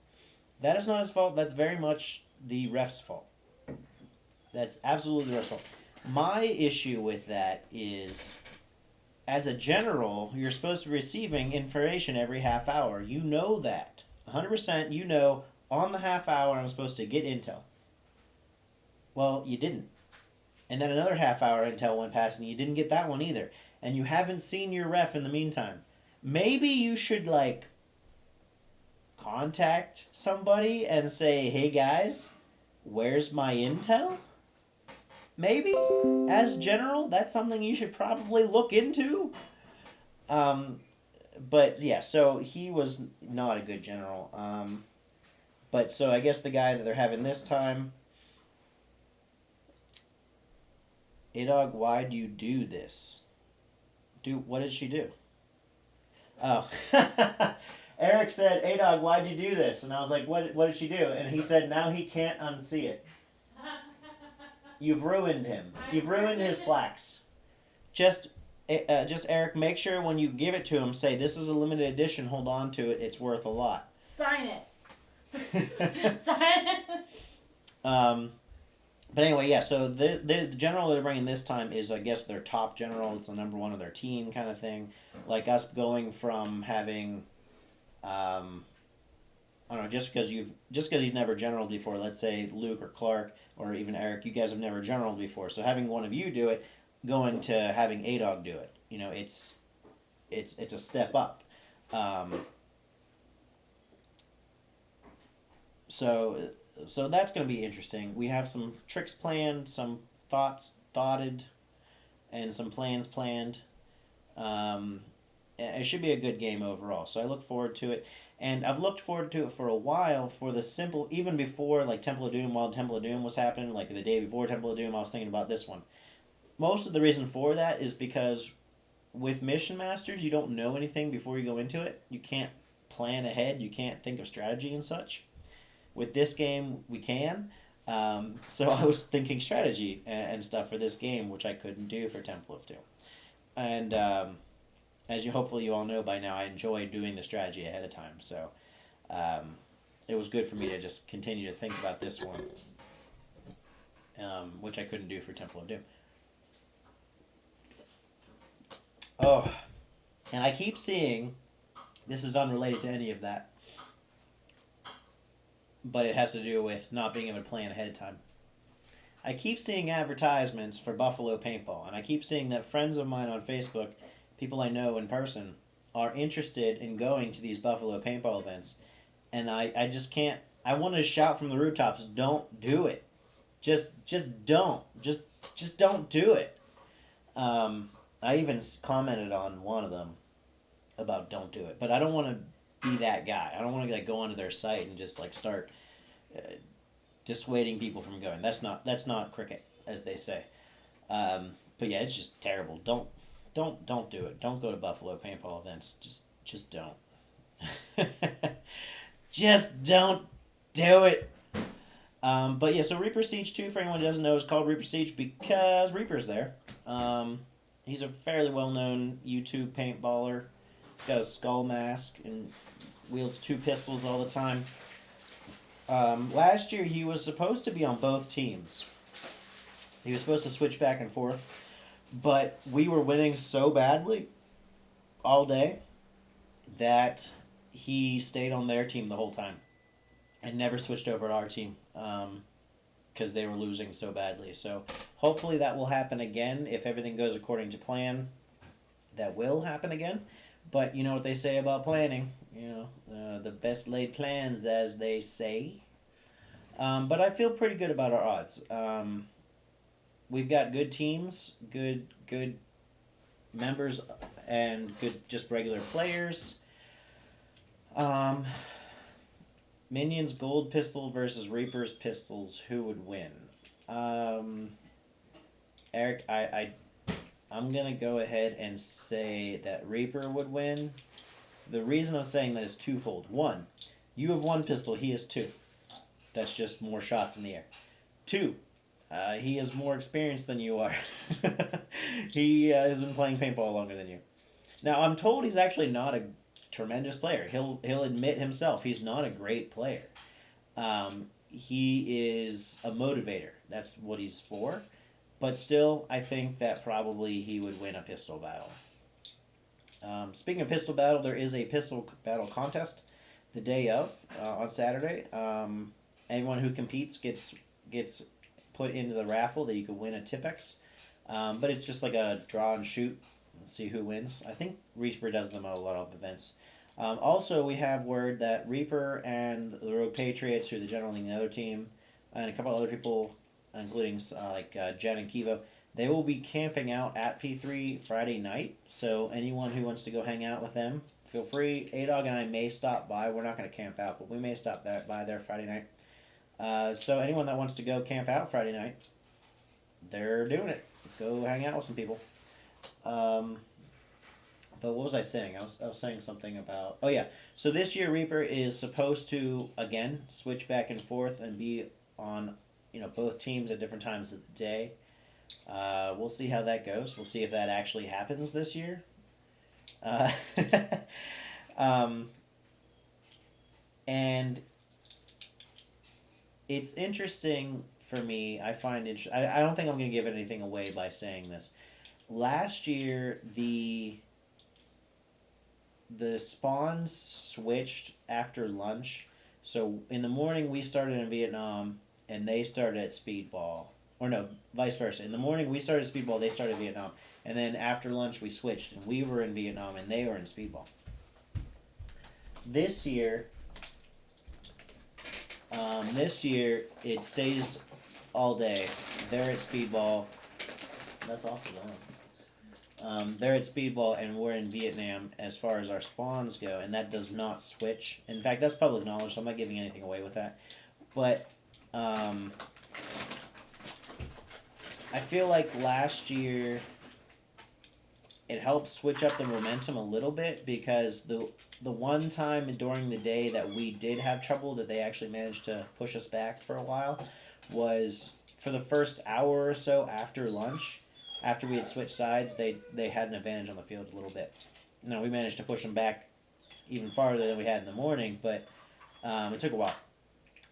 [SPEAKER 1] That is not his fault. That's very much the ref's fault. That's absolutely the ref's fault. My issue with that is, as a general, you're supposed to be receiving information every half hour. You know that. 100% you know on the half hour I'm supposed to get intel. Well, you didn't. And then another half hour intel went past and you didn't get that one either. And you haven't seen your ref in the meantime. Maybe you should, like, contact somebody and say, hey guys, where's my intel? Maybe, as general, that's something you should probably look into. But yeah, so he was not a good general. But so I guess the guy that they're having this time, Adog, why do you do this? What did she do? Oh. Eric said, Adog, why'd you do this? And I was like, what did she do? And he said, now he can't unsee it. You've ruined him. You've ruined his plaques. Just Eric, make sure when you give it to him, say, this is a limited edition, hold on to it, it's worth a lot.
[SPEAKER 2] Sign it. Sign it.
[SPEAKER 1] But anyway, yeah, so the general they're bringing this time is, I guess, their top general. It's the number 1 of their team kind of thing. Like us going from having, I don't know, just because you've never generaled before, let's say Luke or Clark or even Eric, you guys have never generaled before. So having one of you do it, going to having Adog do it, you know, it's a step up. So that's going to be interesting. We have some tricks planned, some thoughts thoughted, and some plans planned. It should be a good game overall. So I look forward to it. And I've looked forward to it for a while for the simple, even before like Temple of Doom, while Temple of Doom was happening, like the day before Temple of Doom, I was thinking about this one. Most of the reason for that is because with Mission Masters, you don't know anything before you go into it. You can't plan ahead. You can't think of strategy and such. With this game, we can. So I was thinking strategy and stuff for this game, which I couldn't do for Temple of Doom. And as hopefully you all know by now, I enjoy doing the strategy ahead of time. So it was good for me to just continue to think about this one, which I couldn't do for Temple of Doom. Oh, and I keep seeing, this is unrelated to any of that, but it has to do with not being able to plan ahead of time. I keep seeing advertisements for Buffalo Paintball, and I keep seeing that friends of mine on Facebook, people I know in person, are interested in going to these Buffalo Paintball events, and I just can't. I want to shout from the rooftops, "Don't do it! Just don't! Just don't do it!" I even commented on one of them about "Don't do it," but I don't want to be that guy. I don't want to like go onto their site and just like start dissuading people from going. That's not cricket, as they say. But yeah, it's just terrible. Don't do it. Don't go to Buffalo paintball events. Just don't. Just don't do it. But yeah, so Reaper Siege 2, for anyone who doesn't know, is called Reaper Siege because Reaper's there. He's a fairly well-known YouTube paintballer. He's got a skull mask and wields 2 pistols all the time. Last year, he was supposed to be on both teams. He was supposed to switch back and forth, but we were winning so badly all day that he stayed on their team the whole time and never switched over to our team because they were losing so badly. So hopefully that will happen again if everything goes according to plan. That will happen again. But you know what they say about planning. You know, the best laid plans, as they say. But I feel pretty good about our odds. We've got good teams, good members, and good just regular players. Minions Gold Pistol versus Reaper's Pistols. Who would win? Eric, I'm gonna go ahead and say that Reaper would win. The reason I'm saying that is twofold. One, you have 1 pistol, he has 2. That's just more shots in the air. 2, he has more experience than you are. He has been playing paintball longer than you. Now, I'm told he's actually not a tremendous player. He'll admit himself he's not a great player. He is a motivator. That's what he's for. But still, I think that probably he would win a pistol battle. Speaking of pistol battle, there is a pistol battle contest the day of on Saturday. Anyone who competes gets put into the raffle that you could win a Tipex. But it's just like a draw and shoot. Let's see who wins. I think Reaper does them at a lot of events. Also, we have word that Reaper and the Rogue Patriots, who are the general in the other team, and a couple other people, including Jen and Kivo, they will be camping out at P3 Friday night. So anyone who wants to go hang out with them, feel free. A-Dog and I may stop by. We're not going to camp out, but we may stop by there Friday night. So anyone that wants to go camp out Friday night, they're doing it. Go hang out with some people. But what was I saying? I was saying something about... Oh, yeah. So this year, Reaper is supposed to, again, switch back and forth and be on, both teams at different times of the day. We'll see how that goes. We'll see if that actually happens this year. And it's interesting for me. I find I don't think I'm going to give anything away by saying this. Last year, the spawns switched after lunch. So in the morning we started in Vietnam and they started at Speedball. Or no, vice versa. In the morning we started Speedball, they started Vietnam. And then after lunch we switched and we were in Vietnam and they were in Speedball. This year it stays all day. They're at Speedball. That's awful long. They're at Speedball and we're in Vietnam as far as our spawns go, and that does not switch. In fact, that's public knowledge, so I'm not giving anything away with that. But I feel like last year it helped switch up the momentum a little bit because the one time during the day that we did have trouble that they actually managed to push us back for a while was for the first hour or so after lunch. After we had switched sides, they had an advantage on the field a little bit. Now, we managed to push them back even farther than we had in the morning, but it took a while.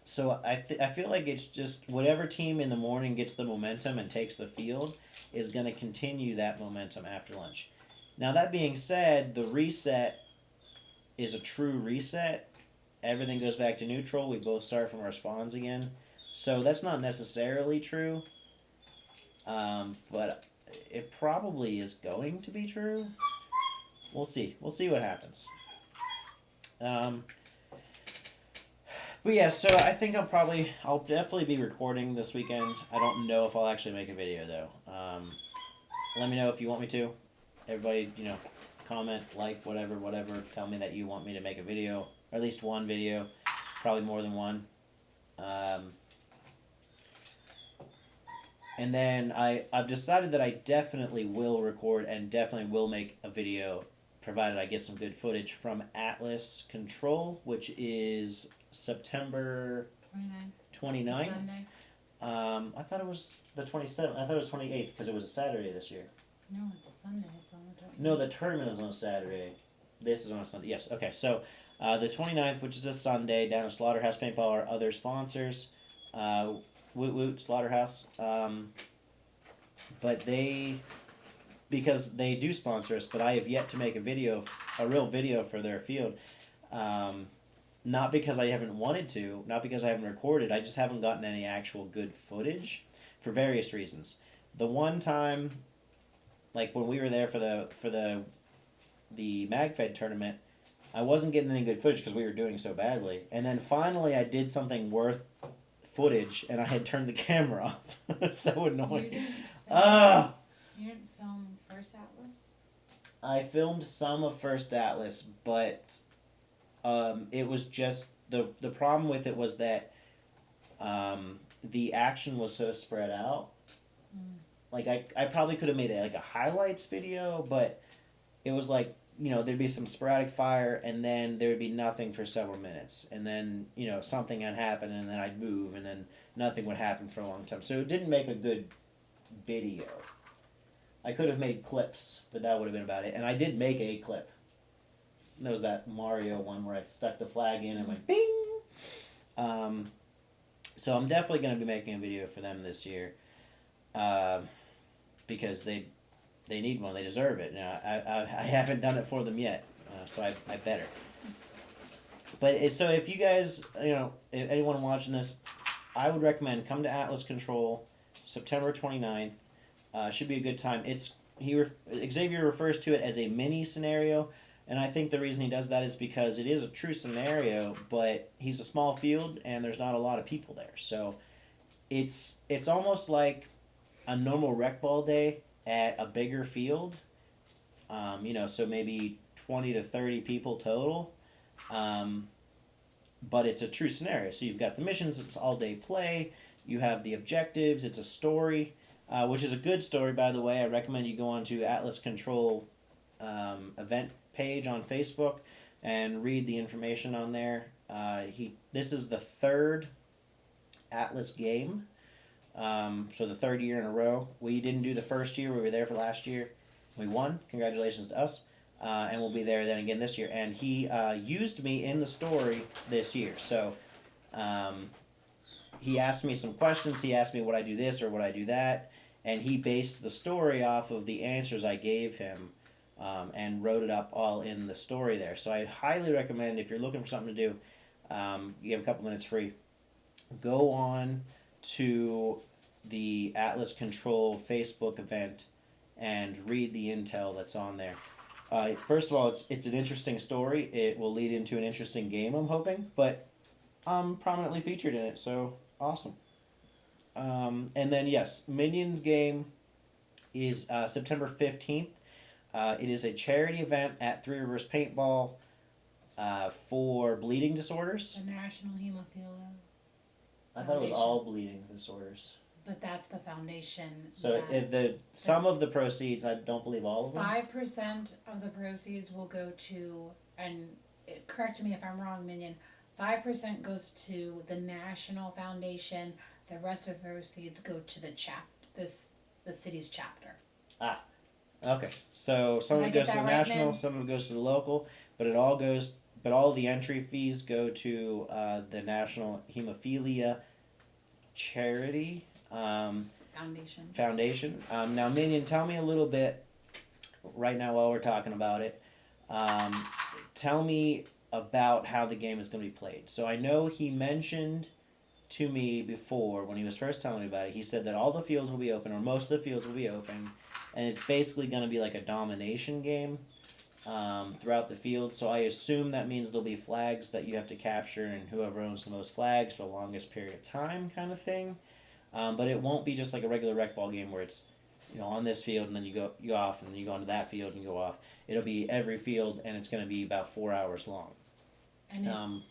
[SPEAKER 1] So I feel like it's just whatever team in the morning gets the momentum and takes the field is going to continue that momentum after lunch. Now, that being said, the reset is a true reset. Everything goes back to neutral. We both start from our spawns again. So that's not necessarily true. but it probably is going to be true. We'll see. We'll see what happens. But yeah, so I think I'll definitely be recording this weekend. I don't know if I'll actually make a video though. Let me know if you want me to. Everybody, comment, like, whatever. Tell me that you want me to make a video, or at least one video, probably more than one. And then I've decided that I definitely will record and definitely will make a video, provided I get some good footage from Atlas Control, which is September 29th.
[SPEAKER 2] Sunday.
[SPEAKER 1] I thought it was the 27th. I thought it was 28th because it was a Saturday this year.
[SPEAKER 2] No, it's a Sunday. It's on the 29th.
[SPEAKER 1] No, the tournament is on a Saturday. This is on a Sunday. Yes. Okay. So the 29th, which is a Sunday, down at Slaughterhouse Paintball, our other sponsors. Woot Woot Slaughterhouse. But because they do sponsor us, but I have yet to make a real video for their field. Not because I haven't wanted to, not because I haven't recorded, I just haven't gotten any actual good footage for various reasons. The one time, like when we were there for the MagFed tournament, I wasn't getting any good footage because we were doing so badly. And then finally I did something worth footage and I had turned the camera off. It was so annoying.
[SPEAKER 2] You didn't film First Atlas?
[SPEAKER 1] I filmed some of First Atlas, but it was just the problem with it was that the action was so spread out. Like I probably could have made it like a highlights video, but it was like, there'd be some sporadic fire and then there would be nothing for several minutes, and then something had happened and then I'd move and then nothing would happen for a long time, so it didn't make a good video. I could have made clips, but that would have been about it, and I did make a clip. There was that Mario one where I stuck the flag in and went bing. So I'm definitely going to be making a video for them this year, because they need one. They deserve it. I haven't done it for them yet, so I better. But so if you guys, if anyone watching this, I would recommend come to Atlas Control, September 29th. Should be a good time. Xavier refers to it as a mini scenario. And I think the reason he does that is because it is a true scenario, but he's a small field and there's not a lot of people there. So it's almost like a normal rec ball day at a bigger field. So maybe 20 to 30 people total. But it's a true scenario. So you've got the missions, it's all day play. You have the objectives, it's a story, which is a good story, by the way. I recommend you go on to Atlas Control event page on Facebook and read the information on there. This is the third Atlas game, so the third year in a row. We didn't do the first year. We were there for last year. We won. Congratulations to us. And we'll be there then again this year. And he used me in the story this year. So he asked me some questions. He asked me would I do this or would I do that, and he based the story off of the answers I gave him. And wrote it up all in the story there. So I highly recommend, if you're looking for something to do, you have a couple minutes free, go on to the Atlas Control Facebook event and read the intel that's on there. First of all, it's an interesting story. It will lead into an interesting game, I'm hoping, but I'm prominently featured in it, so awesome. And then, yes, Minions game is September 15th. It is a charity event at Three Rivers Paintball for bleeding disorders.
[SPEAKER 2] The National Hemophilia.
[SPEAKER 1] I thought it was all bleeding disorders.
[SPEAKER 2] But that's the foundation.
[SPEAKER 1] So some of the proceeds, I don't believe all of them.
[SPEAKER 2] 5% of the proceeds will go to, and correct me if I'm wrong, Minion. 5% goes to the National Foundation. The rest of the proceeds go to the city's chapter.
[SPEAKER 1] Ah. Okay, so some of it goes to the national, some of it goes to the local, but all the entry fees go to the National Hemophilia Charity Foundation. Now, Minion, tell me a little bit right now while we're talking about it. Tell me about how the game is going to be played. So I know he mentioned to me before when he was first telling me about it. He said that all the fields will be open, or most of the fields will be open, and it's basically going to be like a domination game throughout the field. So I assume that means there'll be flags that you have to capture, and whoever owns the most flags for the longest period of time, kind of thing. But it won't be just like a regular rec ball game where it's on this field and then you go off and then you go onto that field and you go off. It'll be every field, and it's going to be about 4 hours long.
[SPEAKER 2] And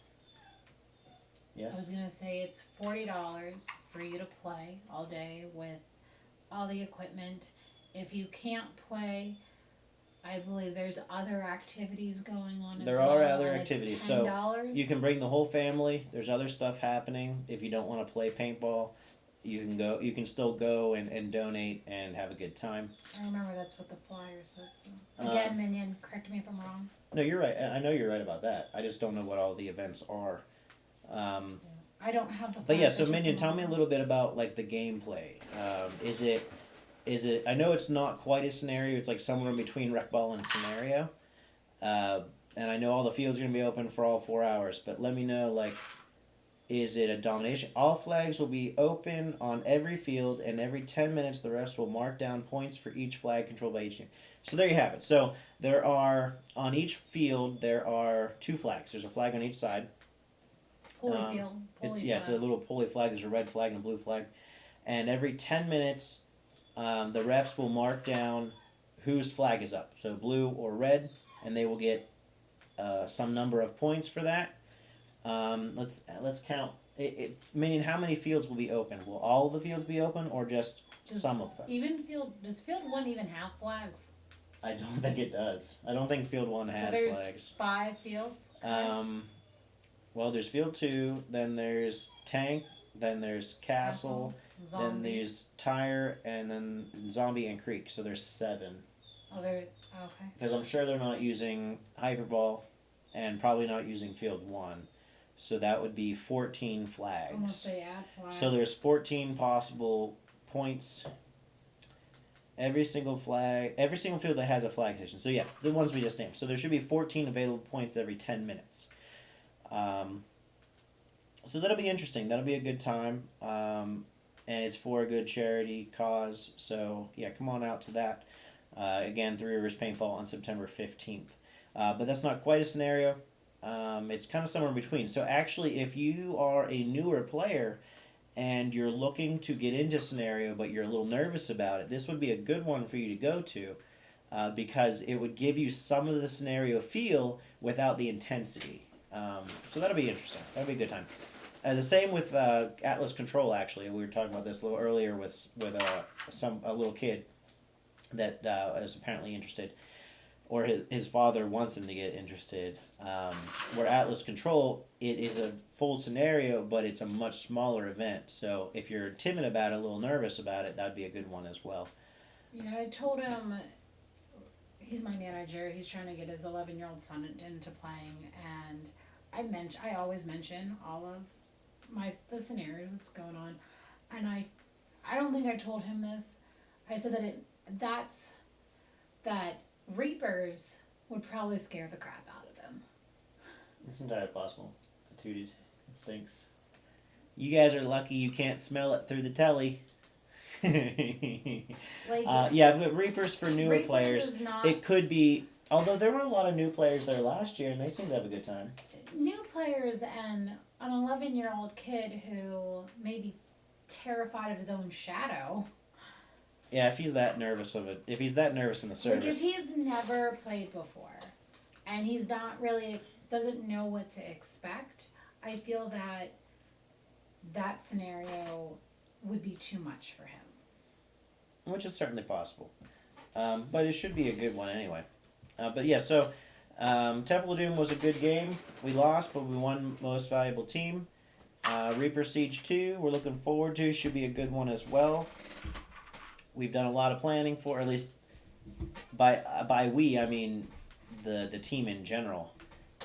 [SPEAKER 1] Yes.
[SPEAKER 2] I was gonna say it's $40 for you to play all day with all the equipment. If you can't play, I believe there's other activities going on as
[SPEAKER 1] There
[SPEAKER 2] well.
[SPEAKER 1] are other
[SPEAKER 2] and it's
[SPEAKER 1] activities.
[SPEAKER 2] $10.
[SPEAKER 1] You can bring the whole family. There's other stuff happening. If you don't want to play paintball, you can go. You can still go and donate and have a good time.
[SPEAKER 2] I remember that's what the flyer said. So. Again, Minion, correct me if I'm wrong.
[SPEAKER 1] No, you're right. I know you're right about that. I just don't know what all the events are.
[SPEAKER 2] I don't have the.
[SPEAKER 1] But yeah,
[SPEAKER 2] flyer
[SPEAKER 1] so
[SPEAKER 2] picture
[SPEAKER 1] Minion,
[SPEAKER 2] from
[SPEAKER 1] tell me a
[SPEAKER 2] mom.
[SPEAKER 1] little bit about like the gameplay. Is it? I know it's not quite a scenario. It's like somewhere in between rec ball and scenario. And I know all the fields are gonna be open for all 4 hours. But let me know, like, is it a domination? All flags will be open on every field, and every 10 minutes the refs will mark down points for each flag controlled by each team. So there you have it. So there are on each field there are 2 flags. There's a flag on each side.
[SPEAKER 2] Holyfield.
[SPEAKER 1] It's a little pulley flag. There's a red flag and a blue flag, and every 10 minutes, the refs will mark down whose flag is up. So blue or red, and they will get some number of points for that. Let's count. Meaning, how many fields will be open? Will all the fields be open, or just some of them?
[SPEAKER 2] Even field does field 1 even have flags?
[SPEAKER 1] I don't think it does. I don't think field 1 has
[SPEAKER 2] so there's
[SPEAKER 1] flags.
[SPEAKER 2] 5 fields.
[SPEAKER 1] Well, there's field 2, then there's tank, then there's castle, then
[SPEAKER 2] Zombie.
[SPEAKER 1] there's tire, and then zombie and creek. So there's 7.
[SPEAKER 2] Oh, they're okay.
[SPEAKER 1] Because I'm sure they're not using hyperball, and probably not using field 1. So that would be 14 flags.
[SPEAKER 2] Almost they add flags.
[SPEAKER 1] So there's 14 possible points. Every single field that has a flag station. So yeah, the ones we just named. So there should be 14 available points every 10 minutes. So that'll be interesting. That'll be a good time. And it's for a good charity cause. So yeah, come on out to that. Again, Three Rivers Paintball on September 15th. But that's not quite a scenario. It's kind of somewhere in between. So actually, if you are a newer player and you're looking to get into scenario, but you're a little nervous about it, this would be a good one for you to go to, because it would give you some of the scenario feel without the intensity. So that'll be interesting. That'll be a good time. The same with Atlas Control. Actually, we were talking about this a little earlier with a little kid that is apparently interested, or his father wants him to get interested. Where Atlas Control, it is a full scenario, but it's a much smaller event. So if you're timid about it, a little nervous about it, that'd be a good one as well.
[SPEAKER 2] Yeah, I told him. He's my manager. He's trying to get his 11-year-old son into playing, and I always mention all of the scenarios that's going on, and I don't think I told him this. I said that Reapers would probably scare the crap out of him.
[SPEAKER 1] It's entirely possible. I tooted. It stinks. You guys are lucky you can't smell it through the telly. Yeah, but Reapers for newer
[SPEAKER 2] Reapers
[SPEAKER 1] players,
[SPEAKER 2] is not,
[SPEAKER 1] it could be. Although there were a lot of new players there last year, and they seemed to have a good time.
[SPEAKER 2] new players and an 11-year-old kid who may be terrified of his own shadow.
[SPEAKER 1] Yeah, if he's that nervous in the service.
[SPEAKER 2] Like if he's never played before, and he's not really doesn't know what to expect, I feel that scenario would be too much for him.
[SPEAKER 1] Which is certainly possible. But it should be a good one anyway. But yeah, so Temple of Doom was a good game. We lost, but we won Most Valuable Team. Reaper Siege 2, we're looking forward to. Should be a good one as well. We've done a lot of planning for, or at least by we, I mean the team in general.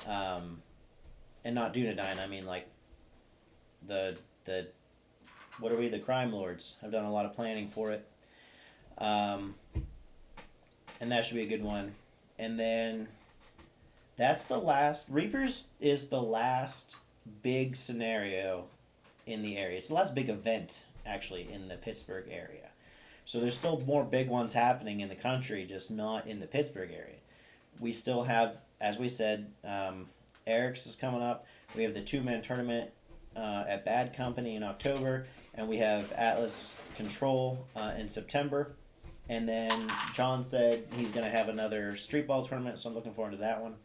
[SPEAKER 1] And not Dunedain, I mean like the what are we, the Crime Lords. I've done a lot of planning for it. And that should be a good one. And then that's the last. Reapers is the last big scenario in the area. It's the last big event actually in the Pittsburgh area. So there's still more big ones happening in the country, just not in the Pittsburgh area. We still have, as we said, Eric's is coming up. We have the 2-man tournament at Bad Company in October, and we have Atlas Control in September. And then John said he's going to have another street ball tournament, so I'm looking forward to that one.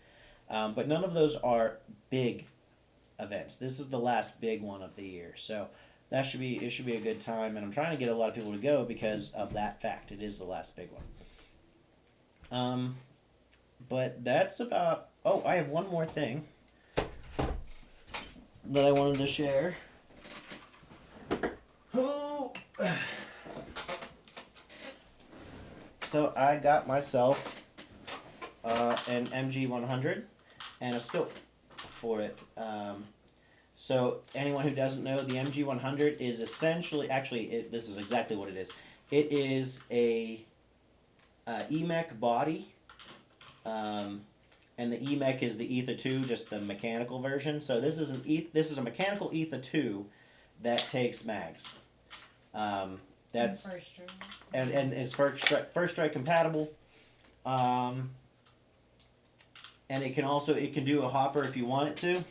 [SPEAKER 1] But none of those are big events. This is the last big one of the year, so it should be a good time. And I'm trying to get a lot of people to go because of that fact. It is the last big one. But that's about. Oh, I have one more thing that I wanted to share. Oh. So I got myself an MG100 and a scope for it. So anyone who doesn't know, the MG100 is essentially, this is exactly what it is. It is a EMEC body, and the EMEC is the ETHA 2, just the mechanical version. So this is a mechanical ETHA 2 that takes mags. That's
[SPEAKER 2] First strike.
[SPEAKER 1] and it's first strike compatible, and it can do a hopper if you want it to.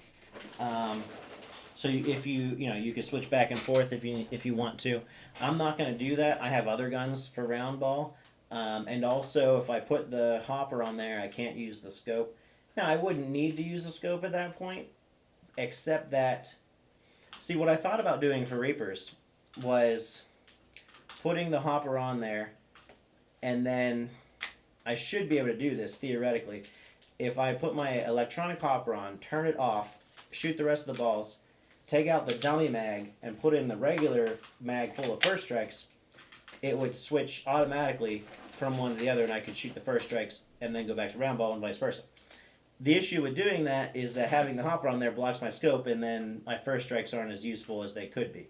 [SPEAKER 1] So if you can switch back and forth if you want to. I'm not going to do that. I have other guns for round ball, and also if I put the hopper on there, I can't use the scope. Now I wouldn't need to use the scope at that point, except that. See, what I thought about doing for Reapers was putting the hopper on there, and then I should be able to do this theoretically. If I put my electronic hopper on, turn it off, shoot the rest of the balls, take out the dummy mag, and put in the regular mag full of first strikes, it would switch automatically from one to the other, and I could shoot the first strikes and then go back to round ball and vice versa. The issue with doing that is that having the hopper on there blocks my scope, and then my first strikes aren't as useful as they could be.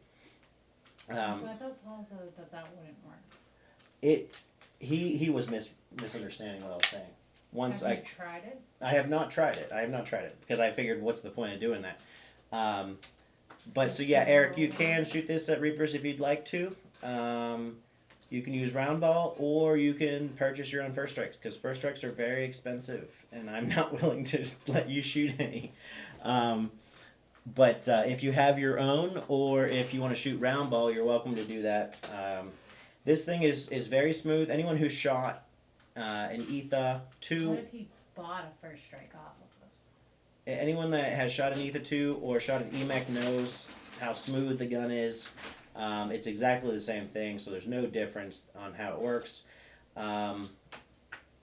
[SPEAKER 2] So I thought Paul said that wouldn't work.
[SPEAKER 1] He was misunderstanding what I was saying.
[SPEAKER 2] Have you tried it?
[SPEAKER 1] I have not tried it because I figured, what's the point of doing that? But so yeah, Eric, you can shoot this at Reapers if you'd like to. You can use round ball, or you can purchase your own first strikes, because first strikes are very expensive, and I'm not willing to let you shoot any. But if you have your own, or if you want to shoot round ball, you're welcome to do that. This thing is very smooth. Anyone who shot an ETHA 2...
[SPEAKER 2] What if he bought a first strike off of us?
[SPEAKER 1] Anyone that has shot an ETHA 2 or shot an EMEC knows how smooth the gun is. It's exactly the same thing, so there's no difference on how it works.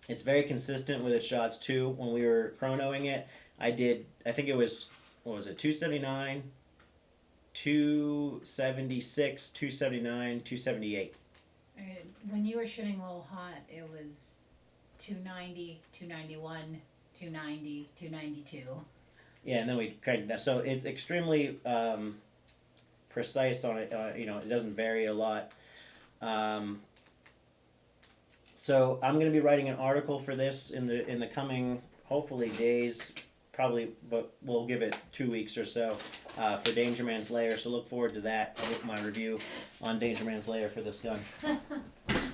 [SPEAKER 1] It's very consistent with its shots too. When we were chronoing it, I think it was, 279, 276, 279, 278.
[SPEAKER 2] When you were shooting a little hot, it was 290, 291, 290, 292.
[SPEAKER 1] Yeah, and then we cranked it down. So it's extremely precise on it. It doesn't vary a lot. So I'm going to be writing an article for this in the coming, hopefully, days. Probably, but we'll give it 2 weeks or so for Danger Man's Lair. So look forward to that. My review on Danger Man's Lair for this gun.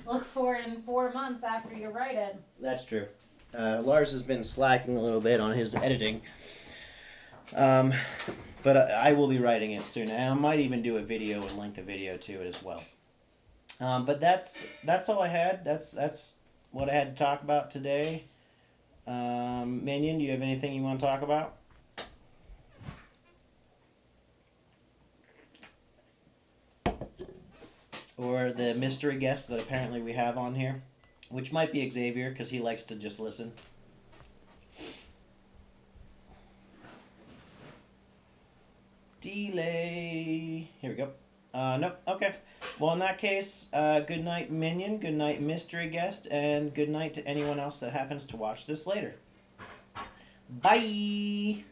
[SPEAKER 2] Look for it in 4 months after you write it.
[SPEAKER 1] That's true. Lars has been slacking a little bit on his editing. But I will be writing it soon, and I might even do a video and link the video to it as well. But that's all I had. That's what I had to talk about today. Minion, do you have anything you want to talk about? Or the mystery guest that apparently we have on here, which might be Xavier because he likes to just listen. Delay. Here we go. Nope. Okay. Well, in that case, good night, Minion. Good night, mystery guest, and good night to anyone else that happens to watch this later. Bye.